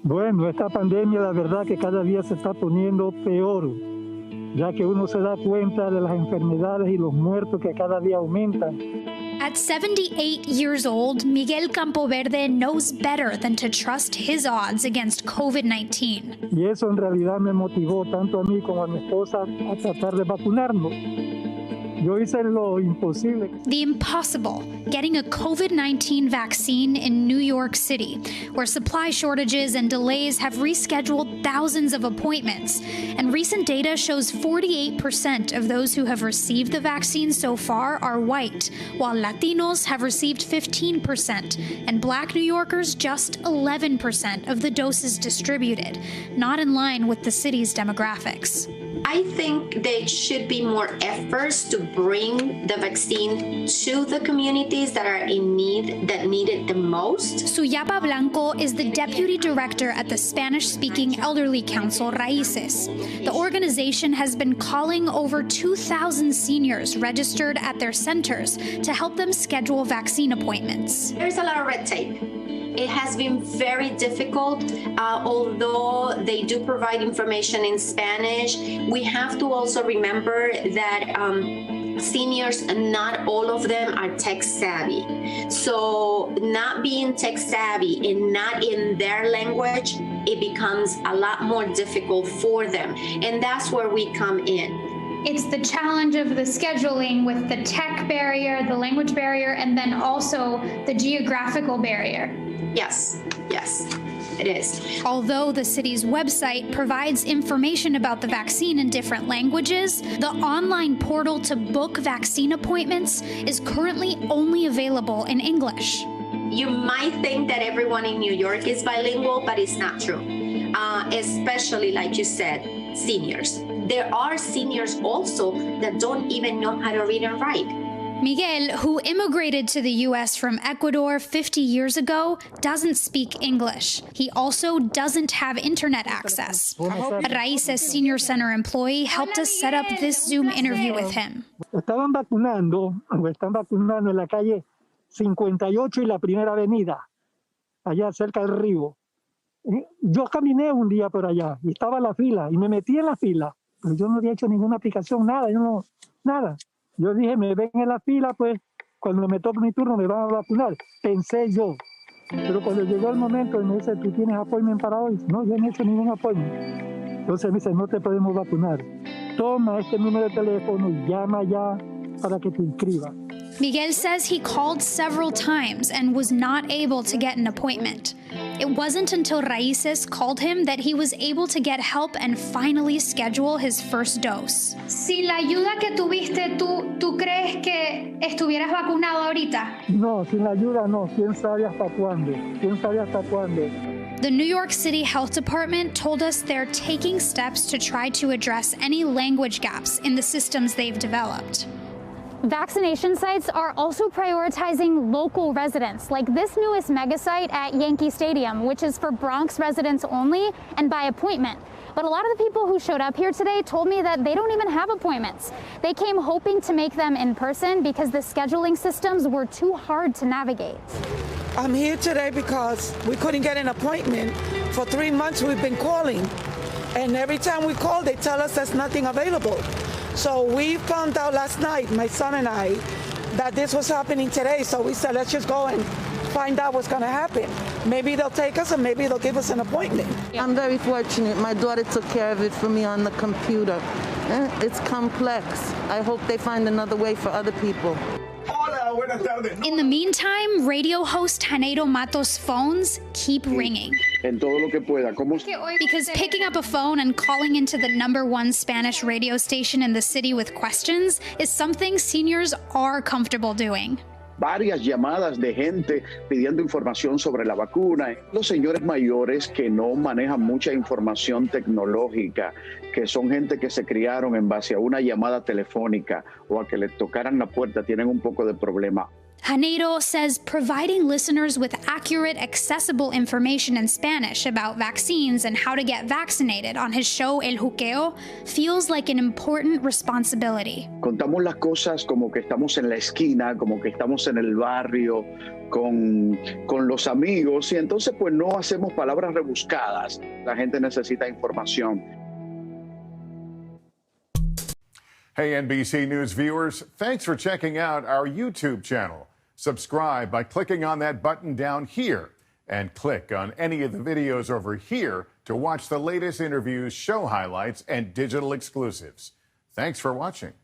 Bueno, esta pandemia la verdad que cada día se está poniendo peor, ya que uno se da cuenta de las enfermedades y los muertos que cada día aumentan. At 78 years old, Miguel Campoverde knows better than to trust his odds against COVID-19. Y eso en realidad me motivó tanto a mí como a mi esposa a tratar de vacunarnos. Yo hice lo imposible. The impossible, getting a COVID-19 vaccine in New York City, where supply shortages and delays have rescheduled thousands of appointments. And recent data shows 48% of those who have received the vaccine so far are white, while Latinos have received 15%, and Black New Yorkers just 11% of the doses distributed, not in line with the city's demographics. I think there should be more efforts to bring the vaccine to the communities that are in need, that need it the most. Suyapa Blanco is the deputy director at the Spanish-speaking elderly council Raíces. The organization has been calling over 2,000 seniors registered at their centers to help them schedule vaccine appointments. There's a lot of red tape. It has been very difficult, although they do provide information in Spanish. We have to also remember that seniors, not all of them are tech savvy. So not being tech savvy and not in their language, it becomes a lot more difficult for them. And that's where we come in. It's the challenge of the scheduling with the tech barrier, the language barrier, and then also the geographical barrier. Yes, it is. Although the city's website provides information about the vaccine in different languages, the online portal to book vaccine appointments is currently only available in English. You might think that everyone in New York is bilingual, but it's not true. Especially, like you said, seniors. There are seniors also that don't even know how to read and write. Miguel, who immigrated to the U.S. from Ecuador 50 years ago, doesn't speak English. He also doesn't have internet access. A Raíces Senior Center employee helped us set up this Zoom interview with him. Están vacunando en la calle 58 y la Primera Avenida, allá cerca del río. Yo caminé un día por allá y estaba en la fila y me metí en la fila, pero yo no había hecho ninguna aplicación, nada. Yo dije, me ven en la fila, pues cuando me toque mi turno me van a vacunar. Pensé yo. Pero cuando llegó el momento y me dice, ¿tú tienes appointment para hoy? No, yo no he hecho ningún appointment. Entonces me dice, no te podemos vacunar. Toma este número de teléfono y llama ya para que te inscribas. Miguel says he called several times and was not able to get an appointment. It wasn't until Raíces called him that he was able to get help and finally schedule his first dose. Sin la ayuda que tuviste, ¿tú crees que estuvieras vacunado ahorita? No, sin la ayuda no. ¿Quién sabe hasta cuándo? The New York City Health Department told us they're taking steps to try to address any language gaps in the systems they've developed. Vaccination sites are also prioritizing local residents, like this newest mega site at Yankee Stadium, which is for Bronx residents only and by appointment. But a lot of the people who showed up here today told me that they don't even have appointments. They came hoping to make them in person because the scheduling systems were too hard to navigate. I'm here today because we couldn't get an appointment. For 3 months we've been calling, and every time we call they tell us there's nothing available. So we found out last night, my son and I, that this was happening today. So we said, let's just go and find out what's going to happen. Maybe they'll take us, and maybe they'll give us an appointment. I'm very fortunate. My daughter took care of it for me on the computer. It's complex. I hope they find another way for other people. In the meantime, radio host Janeiro Matos' phones keep ringing. En todo lo que pueda. Because picking up a phone and calling into the #1 Spanish radio station in the city with questions is something seniors are comfortable doing. Varias llamadas de gente pidiendo información sobre la vacuna. Los señores mayores que no manejan mucha información tecnológica, que son gente que se criaron en base a una llamada telefónica o a que les tocaran la puerta, tienen un poco de problema. Janeiro says providing listeners with accurate, accessible information in Spanish about vaccines and how to get vaccinated on his show El Juqueo feels like an important responsibility. Contamos las cosas como que estamos en la esquina, como que estamos en el barrio, con los amigos, y entonces pues no hacemos palabras rebuscadas. La gente necesita información. Hey, NBC News viewers, thanks for checking out our YouTube channel. Subscribe by clicking on that button down here and click on any of the videos over here to watch the latest interviews, show highlights, and digital exclusives. Thanks for watching.